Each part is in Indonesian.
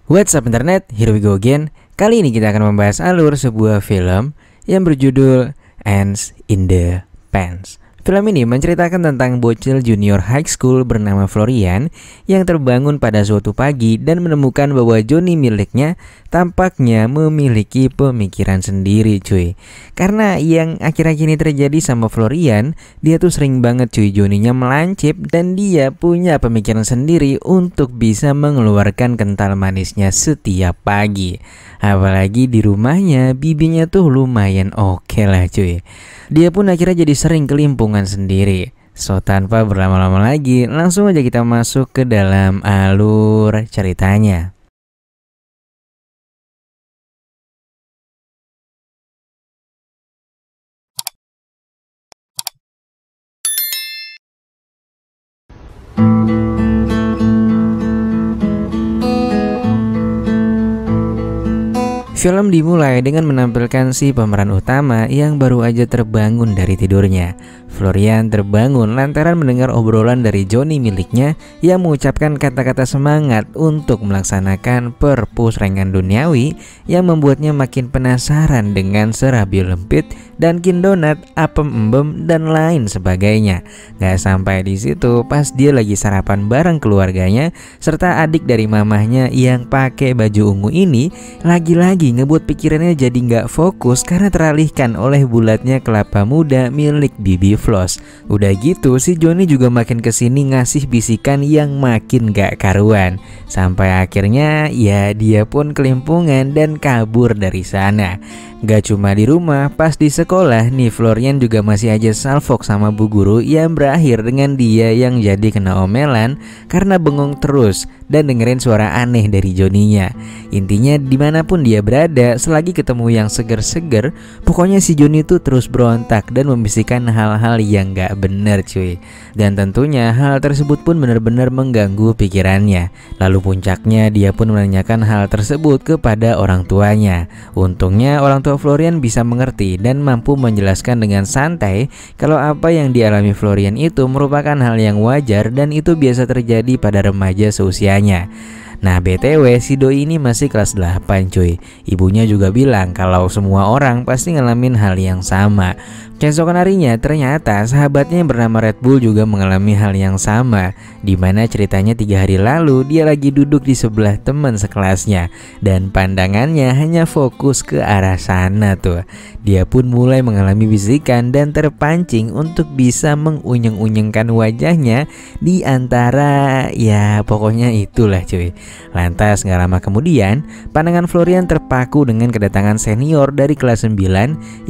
What's up internet, here we go again. Kali ini kita akan membahas alur sebuah film yang berjudul Ants in the Pants. Film ini menceritakan tentang bocil junior high school bernama Florian yang terbangun pada suatu pagi dan menemukan bahwa Johnny miliknya tampaknya memiliki pemikiran sendiri cuy. Karena yang akhir-akhir ini terjadi sama Florian, dia tuh sering banget cuy Johnny-nya melancip dan dia punya pemikiran sendiri untuk bisa mengeluarkan kental manisnya setiap pagi. Apalagi di rumahnya bibinya tuh lumayan oke lah cuy. Dia pun akhirnya jadi sering kelimpungan sendiri. So tanpa berlama-lama lagi, langsung aja kita masuk ke dalam alur ceritanya. Film dimulai dengan menampilkan si pemeran utama yang baru aja terbangun dari tidurnya. Florian terbangun lantaran mendengar obrolan dari Johnny miliknya yang mengucapkan kata-kata semangat untuk melaksanakan perpus rengan duniawi yang membuatnya makin penasaran dengan serabi lempit, Dunkin Donat, apem embem, dan lain sebagainya. Gak sampai di situ, pas dia lagi sarapan bareng keluarganya serta adik dari mamahnya yang pakai baju ungu ini, lagi-lagi ngebuat pikirannya jadi gak fokus karena teralihkan oleh bulatnya kelapa muda milik Bibi Floss. Udah gitu si Johnny juga makin kesini ngasih bisikan yang makin gak karuan. Sampai akhirnya ya dia pun kelimpungan dan kabur dari sana. Gak cuma di rumah, pas di sekolah nih Florian juga masih aja salfok sama bu guru yang berakhir dengan dia yang jadi kena omelan karena bengong terus dan dengerin suara aneh dari Johnny-nya. Intinya dimanapun dia berada, selagi ketemu yang seger-seger, pokoknya si Johnny tuh terus berontak dan membisikkan hal-hal yang gak bener cuy. Dan tentunya hal tersebut pun benar-benar mengganggu pikirannya. Lalu puncaknya dia pun menanyakan hal tersebut kepada orang tuanya. Untungnya orang tua Florian bisa mengerti dan mampu menjelaskan dengan santai kalau apa yang dialami Florian itu merupakan hal yang wajar dan itu biasa terjadi pada remaja seusianya. Nah BTW si doi ini masih kelas 8 cuy. Ibunya juga bilang kalau semua orang pasti ngalamin hal yang sama. Keesokan harinya ternyata sahabatnya yang bernama Red Bull juga mengalami hal yang sama, dimana ceritanya 3 hari lalu dia lagi duduk di sebelah teman sekelasnya dan pandangannya hanya fokus ke arah sana tuh. Dia pun mulai mengalami bisikan dan terpancing untuk bisa mengunyeng-unyengkan wajahnya di antara ya pokoknya itulah cuy. Lantas gak lama kemudian pandangan Florian terpaku dengan kedatangan senior dari kelas 9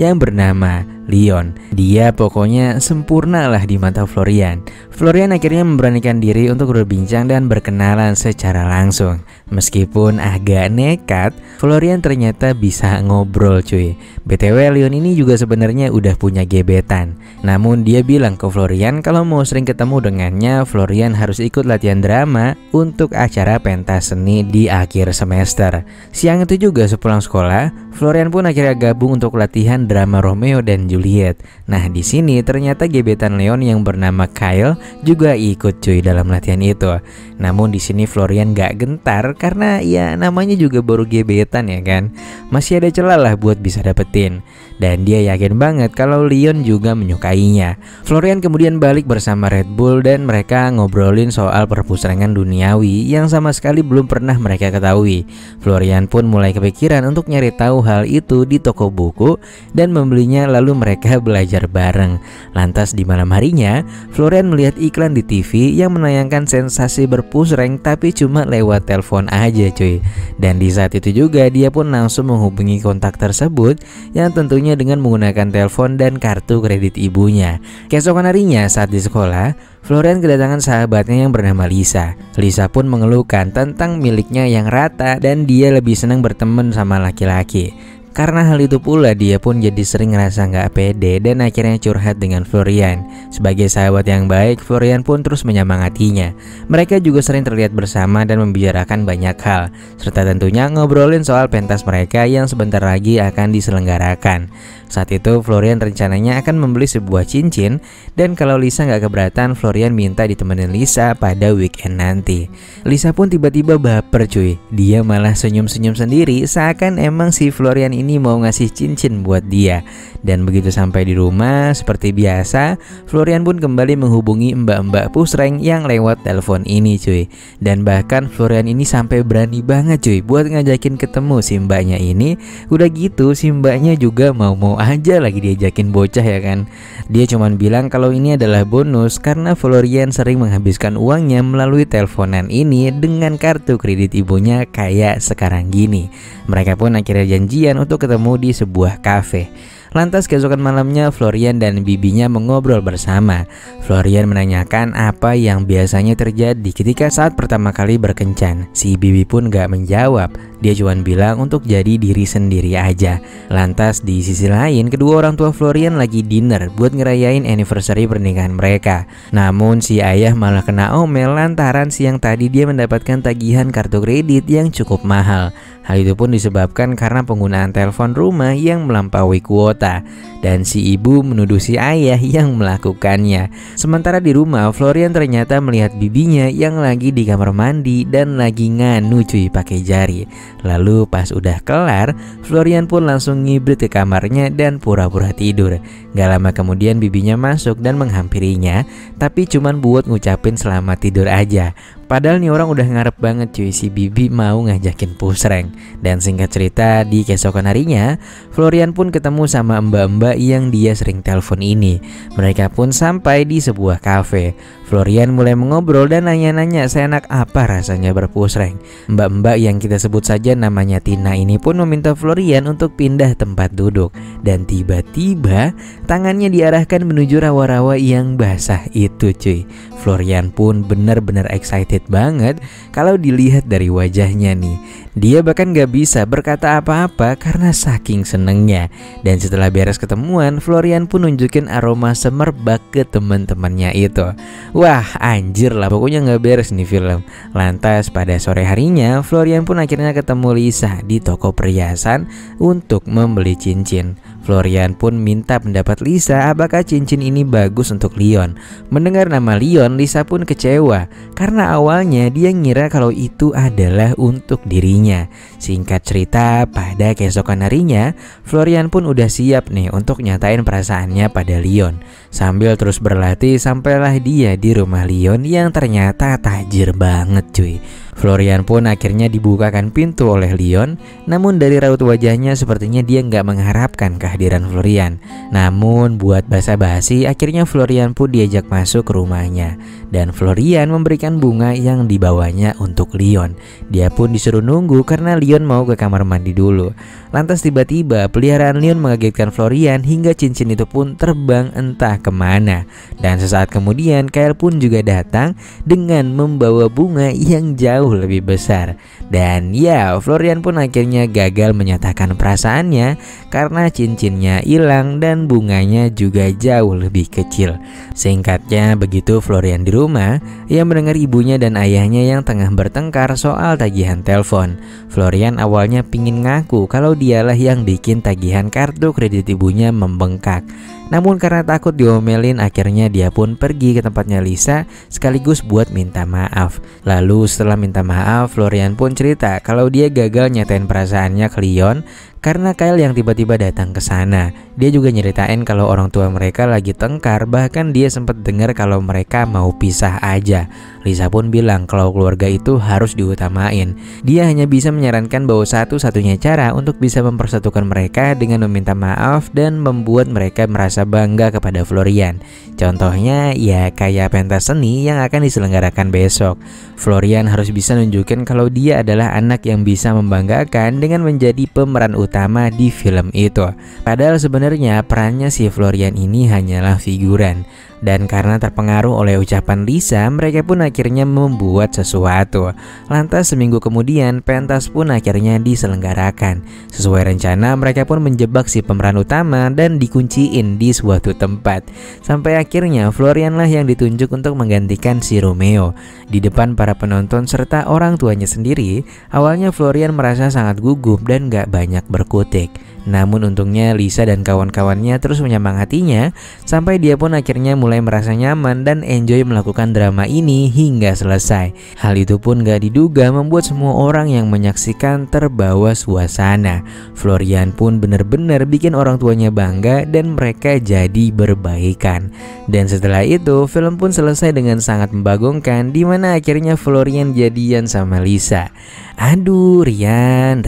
yang bernama Leon. Dia pokoknya sempurna lah di mata Florian. Florian akhirnya memberanikan diri untuk berbincang dan berkenalan secara langsung. Meskipun agak nekat, Florian ternyata bisa ngobrol cuy. BTW Leon ini juga sebenarnya udah punya gebetan. Namun dia bilang ke Florian kalau mau sering ketemu dengannya, Florian harus ikut latihan drama untuk acara pentas seni di akhir semester. Siang itu juga sepulang sekolah, Florian pun akhirnya gabung untuk latihan drama Romeo dan Juliet. Nah di sini ternyata gebetan Leon yang bernama Kyle juga ikut cuy dalam latihan itu. Namun di sini Florian gak gentar karena ya namanya juga baru gebetan ya kan. Masih ada celah lah buat bisa dapetin. Dan dia yakin banget kalau Leon juga menyukainya. Florian kemudian balik bersama Red Bull dan mereka ngobrolin soal perpustakaan duniawi yang sama sekali belum pernah mereka ketahui. Florian pun mulai kepikiran untuk nyari tahu hal itu di toko buku dan membelinya, lalu mereka belajar bareng. Lantas di malam harinya Florian melihat iklan di TV yang menayangkan sensasi berpusreng tapi cuma lewat telepon aja cuy. Dan di saat itu juga dia pun langsung menghubungi kontak tersebut yang tentunya dengan menggunakan telepon dan kartu kredit ibunya. Keesokan harinya saat di sekolah, Florian kedatangan sahabatnya yang bernama Lisa. Lisa pun mengeluhkan tentang miliknya yang rata dan dia lebih senang berteman sama laki-laki. Karena hal itu pula dia pun jadi sering ngerasa nggak pede dan akhirnya curhat dengan Florian. Sebagai sahabat yang baik, Florian pun terus menyemangatinya. Mereka juga sering terlihat bersama dan membicarakan banyak hal, serta tentunya ngobrolin soal pentas mereka yang sebentar lagi akan diselenggarakan. Saat itu Florian rencananya akan membeli sebuah cincin, dan kalau Lisa nggak keberatan, Florian minta ditemenin Lisa pada weekend nanti. Lisa pun tiba-tiba baper cuy. Dia malah senyum-senyum sendiri seakan emang si Florian ini mau ngasih cincin buat dia. Dan begitu sampai di rumah, seperti biasa, Florian pun kembali menghubungi mbak-mbak pusreng yang lewat telepon ini cuy. Dan bahkan Florian ini sampai berani banget cuy buat ngajakin ketemu si mbaknya ini. Udah gitu si mbaknya juga mau-mau aja lagi diajakin bocah ya kan. Dia cuman bilang kalau ini adalah bonus karena Florian sering menghabiskan uangnya melalui teleponan ini dengan kartu kredit ibunya kayak sekarang gini. Mereka pun akhirnya janjian untuk ketemu di sebuah kafe. Lantas keesokan malamnya Florian dan bibinya mengobrol bersama. Florian menanyakan apa yang biasanya terjadi ketika saat pertama kali berkencan. Si bibi pun gak menjawab. Dia cuma bilang untuk jadi diri sendiri aja. Lantas di sisi lain, kedua orang tua Florian lagi dinner buat ngerayain anniversary pernikahan mereka. Namun si ayah malah kena omel lantaran siang tadi dia mendapatkan tagihan kartu kredit yang cukup mahal. Hal itu pun disebabkan karena penggunaan telepon rumah yang melampaui kuota, dan si ibu menuduh si ayah yang melakukannya. Sementara di rumah, Florian ternyata melihat bibinya yang lagi di kamar mandi dan lagi nganu cuy pakai jari. Lalu pas udah kelar, Florian pun langsung ngibrit ke kamarnya dan pura-pura tidur. Gak lama kemudian bibinya masuk dan menghampirinya, tapi cuman buat ngucapin selamat tidur aja. Padahal nih orang udah ngarep banget cuy si bibi mau ngajakin pusreng. Dan singkat cerita, di keesokan harinya Florian pun ketemu sama mbak-mbak yang dia sering telepon ini. Mereka pun sampai di sebuah kafe. Florian mulai mengobrol dan nanya-nanya seenak apa rasanya berpusreng. Mbak-mbak yang kita sebut saja namanya Tina ini pun meminta Florian untuk pindah tempat duduk. Dan tiba-tiba tangannya diarahkan menuju rawa-rawa yang basah itu cuy. Florian pun benar-benar excited banget kalau dilihat dari wajahnya nih. Dia bahkan gak bisa berkata apa-apa karena saking senengnya. Dan setelah beres ketemuan, Florian pun nunjukin aroma semerbak ke teman-temannya itu. Wah anjir lah, pokoknya gak beres nih film. Lantas pada sore harinya, Florian pun akhirnya ketemu Lisa di toko perhiasan untuk membeli cincin. Florian pun minta pendapat Lisa apakah cincin ini bagus untuk Leon. Mendengar nama Leon, Lisa pun kecewa karena awalnya dia ngira kalau itu adalah untuk dirinya. Singkat cerita, pada keesokan harinya Florian pun udah siap nih untuk nyatain perasaannya pada Leon. Sambil terus berlatih sampailah dia di rumah Leon yang ternyata tajir banget cuy. Florian pun akhirnya dibukakan pintu oleh Leon. Namun dari raut wajahnya sepertinya dia nggak mengharapkan kehadiran Florian. Namun buat basa-basi akhirnya Florian pun diajak masuk ke rumahnya. Dan Florian memberikan bunga yang dibawanya untuk Leon. Dia pun disuruh nunggu karena Leon mau ke kamar mandi dulu. Lantas tiba-tiba peliharaan Leon mengagetkan Florian hingga cincin itu pun terbang entah kemana. Dan sesaat kemudian Kyle pun juga datang dengan membawa bunga yang jauh lebih besar. Dan ya, Florian pun akhirnya gagal menyatakan perasaannya karena cincinnya hilang dan bunganya juga jauh lebih kecil. Singkatnya, begitu Florian di rumah, ia mendengar ibunya dan ayahnya yang tengah bertengkar soal tagihan telepon. Florian awalnya pingin ngaku kalau dialah yang bikin tagihan kartu kredit ibunya membengkak. Namun karena takut diomelin, akhirnya dia pun pergi ke tempatnya Lisa sekaligus buat minta maaf. Lalu setelah minta maaf, Florian pun cerita kalau dia gagal nyatain perasaannya ke Leon karena Kyle yang tiba-tiba datang ke sana. Dia juga nyeritain kalau orang tua mereka lagi tengkar, bahkan dia sempat dengar kalau mereka mau pisah aja. Lisa pun bilang kalau keluarga itu harus diutamain. Dia hanya bisa menyarankan bahwa satu-satunya cara untuk bisa mempersatukan mereka dengan meminta maaf dan membuat mereka merasa bangga kepada Florian. Contohnya ya kayak pentas seni yang akan diselenggarakan besok. Florian harus bisa nunjukin kalau dia adalah anak yang bisa membanggakan dengan menjadi pemeran utama di film itu. Padahal sebenarnya perannya si Florian ini hanyalah figuran. Dan karena terpengaruh oleh ucapan Lisa, mereka pun akhirnya membuat sesuatu. Lantas seminggu kemudian pentas pun akhirnya diselenggarakan. Sesuai rencana, mereka pun menjebak si pemeran utama dan dikunciin di suatu tempat. Sampai akhirnya Florian lah yang ditunjuk untuk menggantikan si Romeo. Di depan para penonton serta orang tuanya sendiri, awalnya Florian merasa sangat gugup dan gak banyak berkutik. Namun untungnya Lisa dan kawan-kawannya terus menyemangatinya sampai dia pun akhirnya mulai merasa nyaman dan enjoy melakukan drama ini hingga selesai. Hal itu pun gak diduga membuat semua orang yang menyaksikan terbawa suasana. Florian pun benar-benar bikin orang tuanya bangga dan mereka jadi berbaikan. Dan setelah itu film pun selesai dengan sangat membagongkan, di mana akhirnya Florian jadian sama Lisa. Aduh Rian,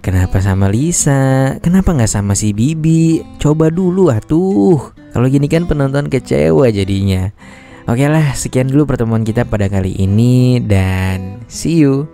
kenapa sama Lisa? Kenapa nggak sama si Bibi? Coba dulu atuh. Kalau gini kan penonton kecewa jadinya. Oke lah, sekian dulu pertemuan kita pada kali ini dan see you.